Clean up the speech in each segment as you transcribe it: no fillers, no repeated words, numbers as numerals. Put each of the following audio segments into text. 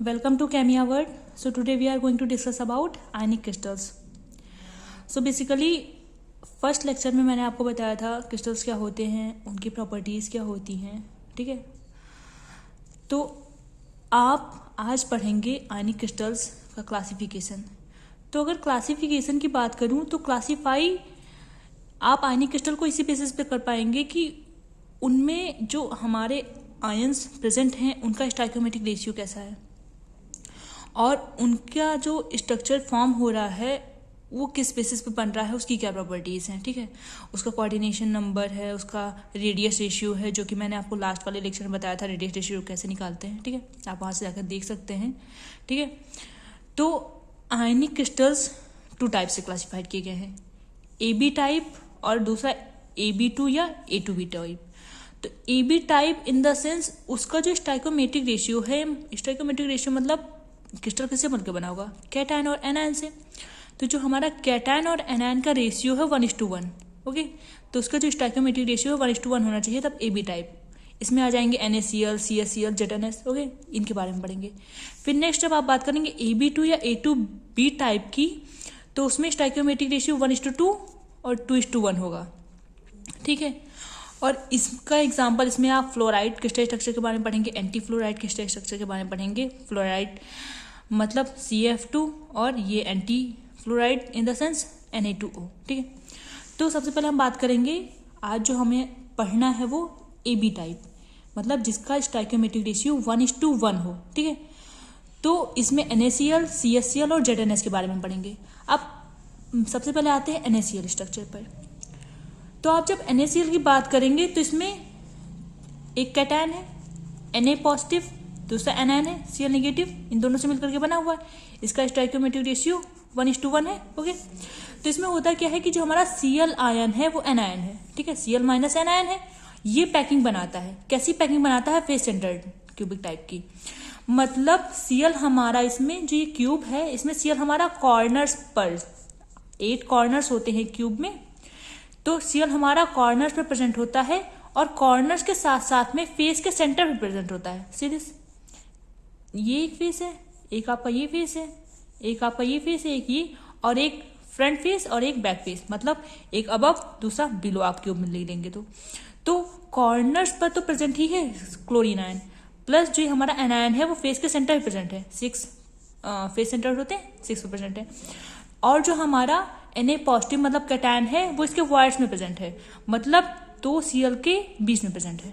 Welcome to Chemia World. So today we are going to discuss about ionic crystals. So basically first lecture में मैंने आपको बताया था crystals क्या होते हैं, उनकी प्रॉपर्टीज़ क्या होती हैं, ठीक है। तो आप आज पढ़ेंगे आयनिक क्रिस्टल्स का क्लासिफिकेशन। तो अगर क्लासिफिकेशन की बात करूं तो क्लासीफाई आप आयनिक क्रिस्टल को इसी बेसिस पे कर पाएंगे कि उनमें जो हमारे आयंस प्रेजेंट हैं उनका स्टाइकोमेट्रिक रेशियो कैसा है और उनका जो स्ट्रक्चर फॉर्म हो रहा है वो किस बेसिस पे बन रहा है, उसकी क्या प्रॉपर्टीज़ हैं, ठीक है। उसका कोऑर्डिनेशन नंबर है, उसका रेडियस रेशियो है, जो कि मैंने आपको लास्ट वाले लेक्चर में बताया था रेडियस रेशियो कैसे निकालते हैं, ठीक है। आप वहाँ से जाकर देख सकते हैं, ठीक है। तो आयनिक क्रिस्टल्स टू टाइप से क्लासीफाइड किए गए हैं, AB टाइप और दूसरा AB2 या A2B टाइप। तो AB type in the sense उसका जो स्टाइकोमेट्रिक रेशियो है, स्टाइकोमेट्रिक रेशियो मतलब क्रिस्टल किससे बनकर बना होगा, कैटायन और एनायन से। तो जो हमारा कैटायन और एनायन का रेशियो है 1:1, ओके। तो उसका जो स्टाइकोमेट्रिक रेशियो है 1:1 होना चाहिए, तब AB टाइप। इसमें आ जाएंगे NaCl, CaCl, ZnS, ओके। इनके बारे में पढ़ेंगे। फिर नेक्स्ट जब आप बात करेंगे AB2 या A2B टाइप की, तो उसमें स्टाइकोमेट्रिक रेशियो 1:2 और 2:1 होगा, ठीक है। और इसका एग्जाम्पल इसमें आप फ्लोराइड क्रिस्टल स्ट्रक्चर के बारे में पढ़ेंगे, एंटी फ्लोराइड क्रिस्टल स्ट्रक्चर के बारे में पढ़ेंगे। फ्लोराइड मतलब CF2 और ये anti fluoride in the sense Na2O, ठीक है। तो सबसे पहले हम बात करेंगे आज जो हमें पढ़ना है वो AB टाइप, मतलब जिसका स्टाइकोमेट्रिक रेशियो 1:1 हो, ठीक है। तो इसमें NaCl, CaCl और ZnS के बारे में पढ़ेंगे। अब सबसे पहले आते हैं NaCl स्ट्रक्चर पर। तो आप जब NaCl की बात करेंगे तो इसमें एक कैटायन है Na पॉजिटिव, दूसरा एनायन है Cl नेगेटिव, इन दोनों से मिलकर के बना हुआ है। इसका स्टाइकोमेट्रिक रेशियो 1:1 है, ओके। तो इसमें होता क्या है कि जो हमारा Cl आयन है वो एनायन है, ठीक है। Cl माइनस एनायन है, ये पैकिंग बनाता है। कैसी पैकिंग बनाता है, फेस सेंटर्ड क्यूबिक टाइप की। मतलब Cl हमारा इसमें जो ये क्यूब है इसमें Cl हमारा कॉर्नर्स पर 8 कॉर्नर्स होते हैं क्यूब में, तो Cl हमारा कॉर्नर्स पर प्रेजेंट होता है और कॉर्नर्स के साथ साथ में फेस के सेंटर पर प्रेजेंट होता है। सीरियस, ये एक फेस है, एक आपका ये फेस है, एक आपका ये फेस है, एक ये, और एक फ्रंट फेस और एक बैक फेस, मतलब एक अबव दूसरा बिलो आप क्यूब में ले लेंगे तो कॉर्नर्स पर तो प्रेजेंट ही है क्लोरीन आयन, प्लस जो हमारा एनायन है वो फेस के सेंटर पे प्रेजेंट है। 6 फेस सेंटर होते हैं, 6 पे प्रेजेंट है। और जो हमारा Na पॉजिटिव मतलब कैटायन है वो इसके वॉइड्स में प्रेजेंट है, मतलब 2 Cl के बीच में प्रेजेंट है,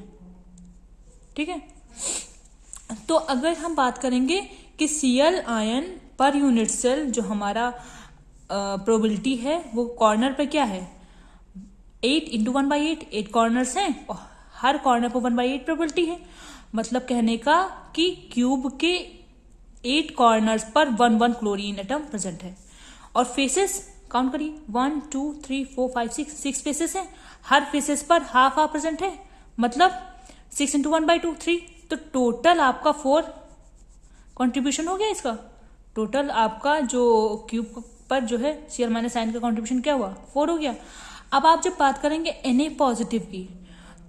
ठीक है। तो अगर हम बात करेंगे कि Cl आयन पर यूनिट सेल जो हमारा प्रोबेबिलिटी है वो कॉर्नर पे क्या है, 8 × 1/8, 8 कॉर्नर्स हैं और हर कॉर्नर पर 1/8 प्रोबेबिलिटी है। मतलब कहने का कि क्यूब के 8 कॉर्नर्स पर 1 क्लोरीन एटम प्रेजेंट है। और फेसेस काउंट करिए, 1 2 3 4 5 6 फेसेस हैं, हर फेसेस पर हाफ प्रेजेंट है, मतलब 6 × 1/2 3। तो टोटल आपका 4 कंट्रीब्यूशन हो गया इसका। टोटल आपका जो क्यूब पर जो है Cl माइनस आयन का कंट्रीब्यूशन क्या हुआ, 4 हो गया। अब आप जब बात करेंगे Na पॉजिटिव की,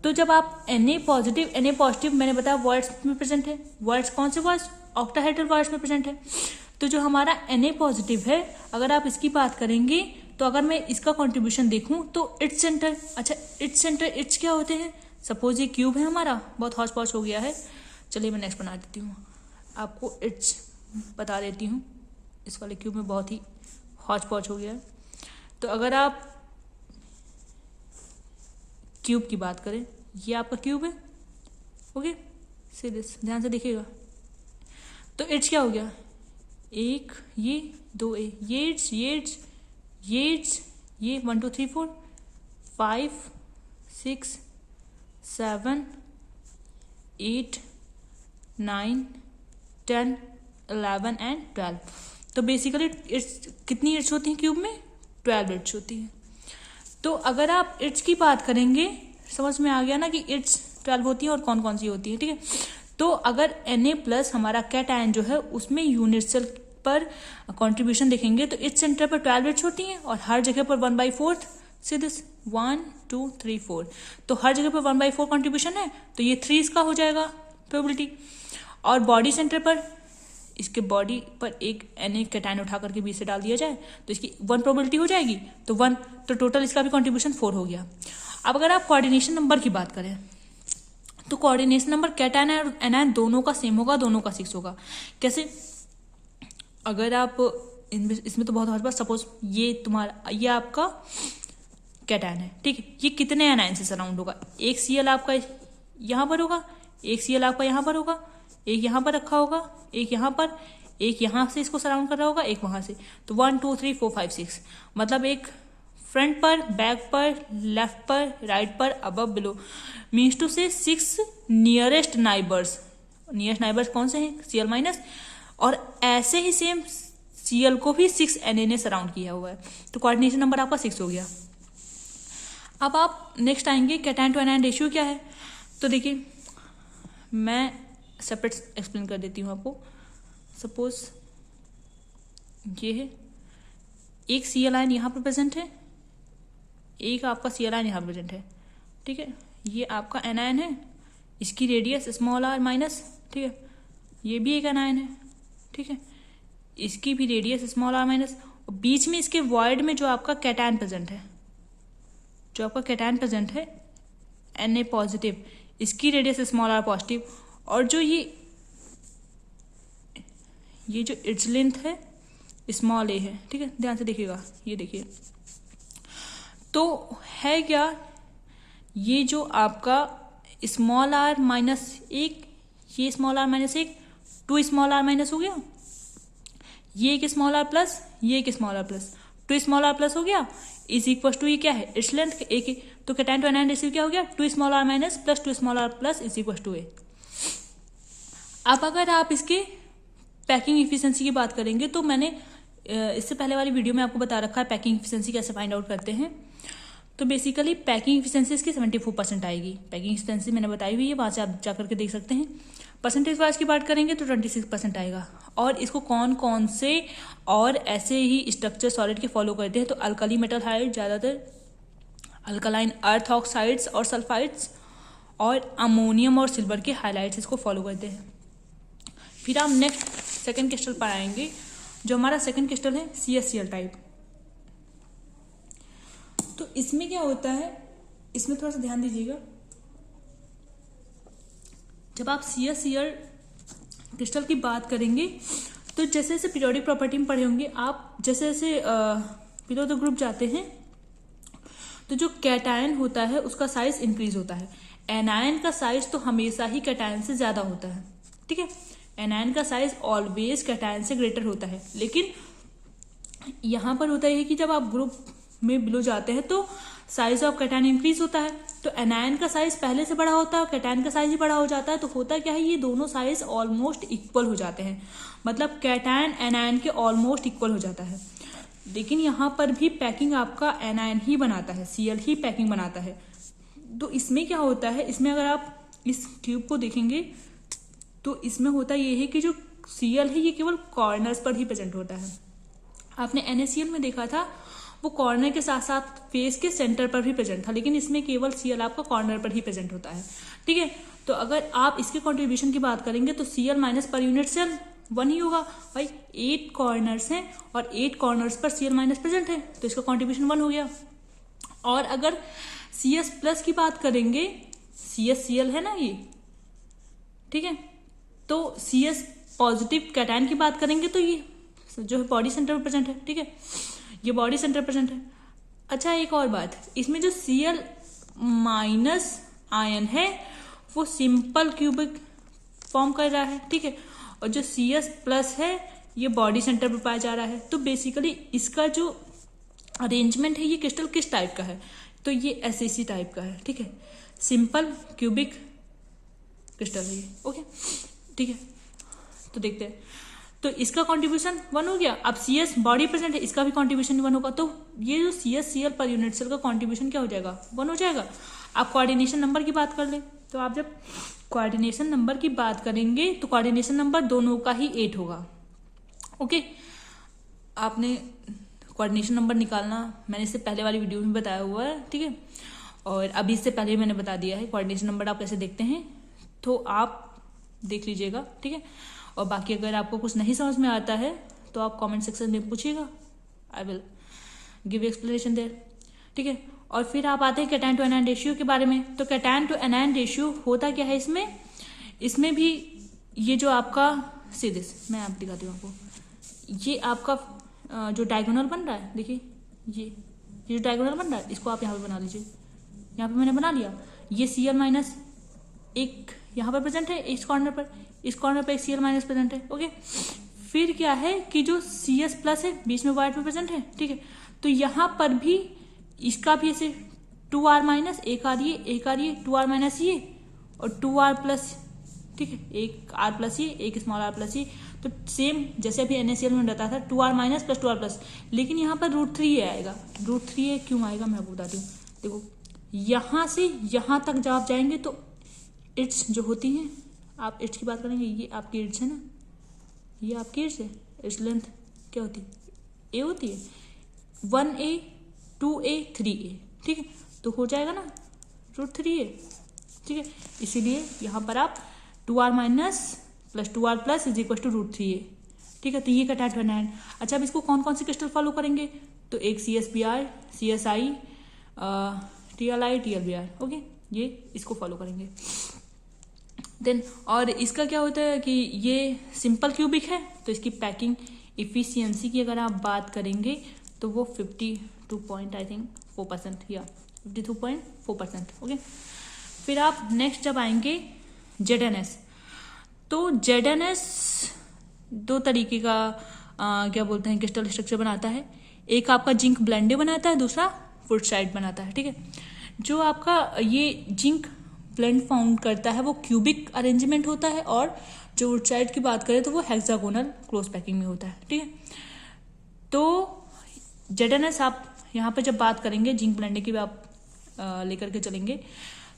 तो जब आप Na पॉजिटिव मैंने बताया वर्ड्स में प्रेजेंट है। वर्ड्स कौन से वर्ड्स, ऑक्टाहेड्रल वर्ड्स में प्रेजेंट है। तो जो हमारा Na पॉजिटिव है, अगर आप इसकी बात करेंगे तो अगर मैं इसका कंट्रीब्यूशन देखूं तो इट्स सेंटर, अच्छा इट्स सेंटर, इट्स क्या होते हैं, सपोज ये क्यूब है हमारा, बहुत हौच पौच हो गया है, चलिए मैं नेक्स्ट बना देती हूँ, आपको इट्स बता देती हूँ। इस वाले क्यूब में बहुत ही हौच पौच हो गया है। तो अगर आप क्यूब की बात करें, ये आपका क्यूब है, ओके, सीरियस ध्यान से देखिएगा। तो इट्स क्या हो गया, 1 ये 2 ये इट्स ये 1 2 3 4 5 6 7 8 9 10 11 एंड 12। तो बेसिकली इट्स कितनी इट्स होती हैं क्यूब में, 12 इट्स होती हैं। तो अगर आप इट्स की बात करेंगे, समझ में आ गया ना कि इट्स 12 होती हैं और कौन कौन सी होती हैं, ठीक है। तो अगर Na प्लस हमारा कैटायन जो है उसमें यूनिट सेल पर कंट्रीब्यूशन देखेंगे तो इट्स सेंटर पर 12 इट्स होती हैं और हर जगह पर 1/4 से दिस 1 2 3 4, तो हर जगह पर 1/4 कंट्रीब्यूशन है, तो ये 3 इसका हो जाएगा प्रोबेबिलिटी। और बॉडी सेंटर पर इसके बॉडी पर एक Na कैटायन उठा करके बीच से डाल दिया जाए तो इसकी 1 प्रोबेबिलिटी हो जाएगी, तो 1, तो टोटल इसका भी कॉन्ट्रीब्यूशन 4 हो गया। अब अगर आप कोऑर्डिनेशन नंबर की बात करें तो कोऑर्डिनेशन नंबर कैटायन और एनायन दोनों का सेम होगा, दोनों का 6 होगा। कैसे? अगर आप इसमें तो बहुत हर बार, सपोज ये आपका कैटायन है, ठीक है, ये कितने एनायन से सराउंड होगा? एक Cl आपका यहाँ पर होगा, एक Cl आपका यहाँ पर होगा, एक यहाँ पर रखा होगा, एक यहाँ पर, एक यहाँ से इसको सराउंड कर रहा होगा, एक वहां से, तो 1 2 3 4 5 6, मतलब एक फ्रंट पर, बैक पर, लेफ्ट पर, राइट पर, अबव, बिलो, मीन्स टू से 6 नियरेस्ट नाइबर्स। नियरेस्ट नाइबर्स कौन से हैं? Cl माइनस, और ऐसे ही सेम Cl को भी 6 Na ने सराउंड किया हुआ है, तो कोऑर्डिनेशन नंबर आपका 6 हो गया। अब आप नेक्स्ट आएंगे कैटायन टू एनायन रेशियो क्या है, तो देखिए मैं सेपरेट एक्सप्लेन कर देती हूँ आपको। सपोज ये है, एक Cl आयन यहाँ पर प्रेजेंट है, एक आपका Cl आयन यहाँ प्रेजेंट है, ठीक है, ये आपका एनायन है, इसकी रेडियस स्मॉल r माइनस, ठीक है, ये भी एक एनायन है, ठीक है, इसकी भी रेडियस स्मॉल r माइनस, और बीच में इसके वॉइड में जो आपका कैटायन प्रेजेंट है, जो आपका कैटायन प्रेजेंट है Na पॉजिटिव, इसकी रेडियस स्मॉल r पॉजिटिव, और जो ये जो इट्स लेंथ है स्मॉल a है, ठीक है, ध्यान से देखिएगा, ये देखिए, तो है क्या, ये जो आपका स्मॉल r माइनस 1, ये small r minus 1, 2 small r minus हो गया, ये एक स्मॉल r प्लस, ये एक small r plus, 2 small r plus हो गया, इज इक्वल टू ये क्या है? इट्स लेंथ एक, तो कैटायन टू एनायन रेशियो क्या हो गया? 2 small r minus plus 2 small r plus is equal to a। अब अगर आप इसके पैकिंग इफिशिएंसी की बात करेंगे तो मैंने इससे पहले वाली वीडियो में आपको बता रखा है पैकिंग इफिशिएंसी कैसे फाइंड आउट करते हैं। तो बेसिकली पैकिंग इफिशिएंसी इसकी 74% आएगी। पैकिंग इफिशिएंसी मैंने बताई हुई है, वहाँ से आप जाकर के देख सकते हैं। परसेंटेज वाइज की बात करेंगे तो 26% आएगा। और इसको कौन कौन से और ऐसे ही स्ट्रक्चर सॉलिड के फॉलो करते हैं, तो अल्कली मेटल हाइड, ज़्यादातर अल्कलाइन अर्थ ऑक्साइड्स और सल्फाइड्स, और अमोनियम और सिल्वर के हाइलाइट्स इसको फॉलो करते हैं। फिर हम नेक्स्ट सेकेंड क्रिस्टल पर आएंगे, जो हमारा सेकेंड क्रिस्टल है CsCl टाइप। तो इसमें क्या होता है, इसमें थोड़ा सा ध्यान दीजिएगा। जब आप CsCl क्रिस्टल की बात करेंगे तो जैसे जैसे पीरियोडिक प्रॉपर्टी में पढ़े होंगे आप, जैसे जैसे बिलो द ग्रुप जाते हैं तो जो कैटायन होता है उसका साइज इंक्रीज होता है। एनायन का साइज तो हमेशा ही कैटायन से ज्यादा होता है, ठीक है, एनायन का साइज ऑलवेज कैटायन से ग्रेटर होता है। लेकिन यहाँ पर होता है कि जब आप ग्रुप में बिलो जाते हैं तो साइज ऑफ कैटायन इंक्रीज होता है, तो एनायन का साइज पहले से बड़ा होता है और कैटायन का साइज ही बड़ा हो जाता है। तो होता क्या है, ये दोनों साइज ऑलमोस्ट इक्वल हो जाते हैं, मतलब कैटायन एनायन के ऑलमोस्ट इक्वल हो जाता है। लेकिन यहाँ पर भी पैकिंग आपका एनायन ही बनाता है, Cl ही पैकिंग बनाता है। तो इसमें क्या होता है, इसमें अगर आप इस ट्यूब को देखेंगे तो इसमें होता ये है कि जो Cl है ये केवल कॉर्नर्स पर ही प्रेजेंट होता है। आपने NaCl में देखा था वो कॉर्नर के साथ साथ फेस के सेंटर पर भी प्रेजेंट था, लेकिन इसमें केवल Cl आपका कॉर्नर पर ही प्रेजेंट होता है, ठीक है। तो अगर आप इसके कॉन्ट्रीब्यूशन की बात करेंगे तो Cl माइनस पर यूनिट सेल 1 ही होगा भाई। 8 कॉर्नर्स हैं और 8 कॉर्नर्स पर Cl माइनस प्रेजेंट है, तो इसका कॉन्ट्रीब्यूशन 1 हो गया। और अगर Cs प्लस की बात करेंगे, CsCl है ना ये, ठीक है, तो Cs पॉजिटिव कैटायन की बात करेंगे तो ये जो है बॉडी सेंटर पर प्रेजेंट है, ठीक है, ये बॉडी सेंटर प्रेजेंट है। अच्छा एक और बात, इसमें जो Cl माइनस आयन है वो सिंपल क्यूबिक फॉर्म कर रहा है, ठीक है, और जो Cs प्लस है ये बॉडी सेंटर पर पाया जा रहा है। तो बेसिकली इसका जो अरेंजमेंट है ये क्रिस्टल किस टाइप का है, तो ये SAC टाइप का है, ठीक है, सिंपल क्यूबिक क्रिस्टल है ये, ओके, ठीक है। तो देखते हैं, तो इसका कंट्रीब्यूशन 1 हो गया। अब Cs बॉडी प्रेजेंट है, इसका भी कंट्रीब्यूशन 1 होगा, तो ये जो CsCl पर यूनिट सेल का कंट्रीब्यूशन क्या हो जाएगा, 1 हो जाएगा। आप कोऑर्डिनेशन नंबर की बात कर लें, तो आप जब कोऑर्डिनेशन नंबर की बात करेंगे तो कोऑर्डिनेशन नंबर दोनों का ही 8 होगा, ओके। आपने कोऑर्डिनेशन नंबर निकालना मैंने इससे पहले वाली वीडियो में बताया हुआ है, ठीक है, और अभी इससे पहले मैंने बता दिया है कोऑर्डिनेशन नंबर आप कैसे देखते हैं, तो आप देख लीजिएगा, ठीक है। और बाकी अगर आपको कुछ नहीं समझ में आता है तो आप कमेंट सेक्शन में पूछिएगा, I will give explanation there, ठीक है। और फिर आप आते हैं कैटायन टू एनायन रेशियो के बारे में। तो कैटायन टू एनायन रेशियो होता क्या है इसमें भी ये जो आपका सीधे मैं आप दिखाती हूँ आपको, ये आपका जो डायगोनल बन रहा है, देखिए ये जो डायगोनल बन रहा है इसको आप यहाँ पे बना लीजिए। यहाँ पे मैंने बना लिया, ये Cl माइनस एक यहाँ पर प्रेजेंट है, इस कॉर्नर पर एक Cl माइनस प्रेजेंट है, ओके। फिर क्या है कि जो Cs प्लस है बीच में वाइट में प्रेजेंट है, ठीक है। तो यहाँ पर भी इसका भी ऐसे 2r माइनस एक आ रही है 2r माइनस ये और 2r प्लस, ठीक है, एक r प्लस ये एक स्मॉल r प्लस ये। तो सेम जैसे अभी NaCl में बताया था 2r minus plus 2r plus, लेकिन यहाँ पर √3 आएगा। √3 क्यों आएगा मैं आपको बताती हूँ। देखो यहाँ से यहाँ तक जब आप जाएंगे तो इट्स जो होती हैं, आप इट्स की बात करेंगे, ये आपकी इट्स है ना, ये आपकी इट्स है। इट्स लेंथ क्या होती है, ए होती है, 1a 2a 3a, ठीक है। तो हो जाएगा ना √3a, ठीक है। इसीलिए यहाँ पर आप 2r minus plus 2r plus is equal to √3a, ठीक है। तो ये कैटायन टू एनायन। अच्छा, अब इसको कौन कौन से क्रिस्टल फॉलो करेंगे, तो एक CsBr CSI TLI TLBr, okay, ये इसको फॉलो करेंगे। देन और इसका क्या होता है कि ये सिंपल क्यूबिक है, तो इसकी पैकिंग इफिशियंसी की अगर आप बात करेंगे तो वो 52.4% या 52.4%, ओके। फिर आप नेक्स्ट जब आएंगे ZnS, तो ZnS दो तरीके का क्या बोलते हैं क्रिस्टल स्ट्रक्चर बनाता है। एक आपका जिंक ब्लेंडे बनाता है, दूसरा फुटसाइड बनाता है, ठीक है। जो आपका ये जिंक ब्लेंड फाउंड करता है वो क्यूबिक अरेंजमेंट होता है, और जो वुडसाइड की बात करें तो वो हेक्सागोनल क्लोज पैकिंग में होता है, ठीक है। तो ZnS आप यहाँ पे जब बात करेंगे जिंक ब्लेंडे की भी आप लेकर के चलेंगे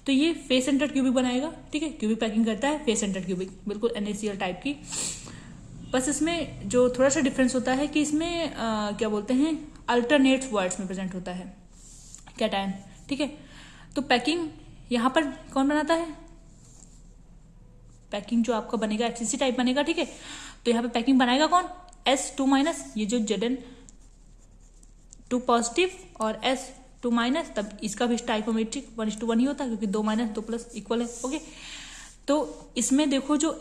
तो ये फेस सेंटर्ड क्यूबिक बनाएगा, ठीक है। क्यूबिक पैकिंग करता है फेस सेंटर्ड क्यूबिक, बिल्कुल NaCl टाइप की। बस इसमें जो थोड़ा सा डिफरेंस होता है कि इसमें क्या बोलते हैं अल्टरनेट वर्ड्स में प्रेजेंट होता है कैटायन, ठीक है। तो पैकिंग यहाँ पर कौन बनाता है, पैकिंग जो आपका बनेगा FCC टाइप बनेगा, ठीक है। तो यहाँ पे पैकिंग बनाएगा कौन, S2 माइनस, ये जो Zn2 पॉजिटिव और S2 माइनस, तब इसका भी स्टाइकोमेट्रिक 1:1 ही होता है क्योंकि 2 माइनस 2 प्लस इक्वल है, ओके। तो इसमें देखो जो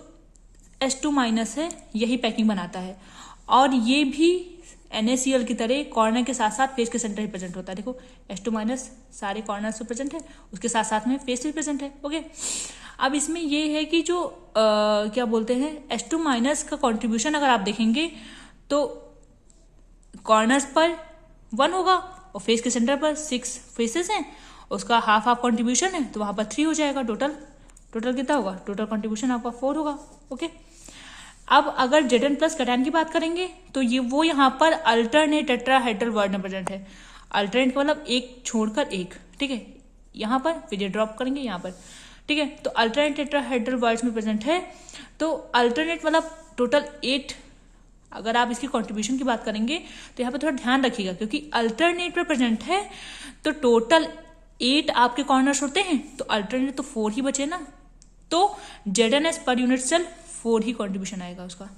S2 माइनस है यही पैकिंग बनाता है, और ये भी NaCl की तरह कॉर्नर के साथ साथ फेस के सेंटर ही प्रेजेंट होता है। देखो S2 माइनस सारे कॉर्नर से प्रेजेंट है, उसके साथ साथ में फेस भी प्रेजेंट है, ओके। अब इसमें ये है कि जो क्या बोलते हैं S2 माइनस का कंट्रीब्यूशन अगर आप देखेंगे तो कॉर्नर्स पर 1 होगा और फेस के सेंटर पर 6 फेसेस हैं, उसका हाफ कंट्रीब्यूशन है तो वहां पर 3 हो जाएगा। टोटल कितना होगा, टोटल कंट्रीब्यूशन आपका 4 होगा, ओके। अब अगर Zn प्लस कैटायन की बात करेंगे तो ये वो यहाँ पर अल्टरनेट टेट्राहेड्रल वर्ड में प्रेजेंट है। अल्टरनेट मतलब एक छोड़कर एक, ठीक है, यहाँ पर फिर ये ड्रॉप करेंगे यहाँ पर, ठीक है। तो अल्टरनेट टेट्राहेड्रल वर्ड्स में प्रेजेंट है। तो अल्टरनेट मतलब टोटल 8, अगर आप इसकी कंट्रीब्यूशन की बात करेंगे तो यहाँ पर थोड़ा ध्यान रखिएगा क्योंकि अल्टरनेट पर प्रेजेंट है तो टोटल 8 आपके कॉर्नर्स होते हैं, तो अल्टरनेट तो 4 ही बचे ना, तो ZnS पर यूनिट सेल 4 ही कंट्रीब्यूशन आएगा उसका।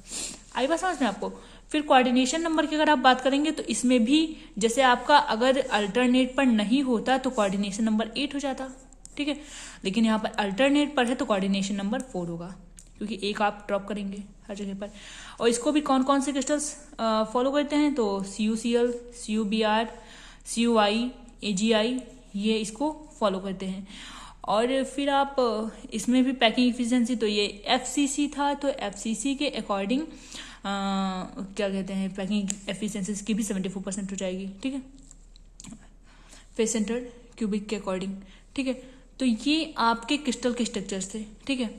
आई बात समझ में आपको। फिर कोऑर्डिनेशन नंबर की अगर आप बात करेंगे तो इसमें भी जैसे आपका अगर अल्टरनेट पर नहीं होता तो कोऑर्डिनेशन नंबर 8 हो जाता, ठीक है। लेकिन यहाँ पर अल्टरनेट पर है तो कोऑर्डिनेशन नंबर 4 होगा क्योंकि एक आप ड्रॉप करेंगे हर जगह पर। और इसको भी कौन कौन से क्रिस्टल्स फॉलो करते हैं तो CuCl, CuBr, CuI, AgI, ये इसको फॉलो करते हैं। और फिर आप इसमें भी पैकिंग इफिशिएंसी, तो ये FCC था तो FCC के अकॉर्डिंग क्या कहते हैं पैकिंग एफिशिएंसी की भी 74% हो जाएगी, ठीक है, फेस सेंटर्ड क्यूबिक के अकॉर्डिंग, ठीक है। तो ये आपके क्रिस्टल के स्ट्रक्चर्स थे, ठीक है।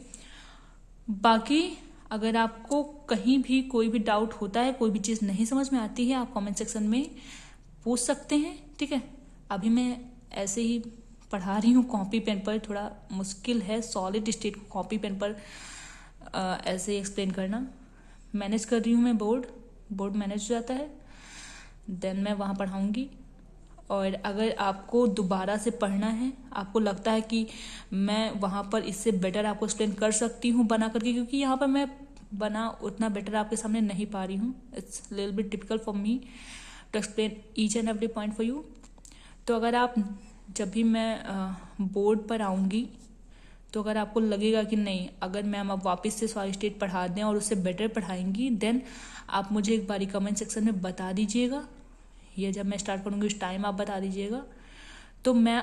बाकी अगर आपको कहीं भी कोई भी डाउट होता है, कोई भी चीज़ नहीं समझ में आती है, आप कमेंट सेक्शन में पूछ सकते हैं, ठीक है। अभी मैं ऐसे ही पढ़ा रही हूँ कॉपी पेन पर, थोड़ा मुश्किल है सॉलिड स्टेट को कॉपी पेन पर ऐसे ही एक्सप्लेन करना। मैनेज कर रही हूँ मैं, बोर्ड मैनेज हो जाता है, देन मैं वहाँ पढ़ाऊँगी। और अगर आपको दोबारा से पढ़ना है, आपको लगता है कि मैं वहाँ पर इससे बेटर आपको एक्सप्लेन कर सकती हूँ बना करके, क्योंकि यहाँ पर मैं बना उतना बेटर आपके सामने नहीं पा रही हूँ. It's little bit difficult for me to explain each and every point for you. तो अगर आप जब भी मैं बोर्ड पर आऊँगी तो अगर आपको लगेगा कि नहीं, अगर मैम अब वापस से सॉलिड स्टेट पढ़ा दें और उससे बेटर पढ़ाएंगी, देन आप मुझे एक बारी कमेंट सेक्शन में बता दीजिएगा, या जब मैं स्टार्ट करूँगी उस टाइम आप बता दीजिएगा. तो मैं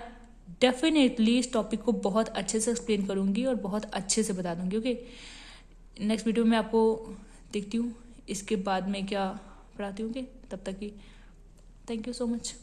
डेफिनेटली इस टॉपिक को बहुत अच्छे से एक्सप्लेन करूँगी और बहुत अच्छे से बता दूँगी. ओके, नेक्स्ट वीडियो में आपको देखती हूँ इसके बाद में क्या पढ़ाती हूँ. ओके, तब तक की थैंक यू सो मच.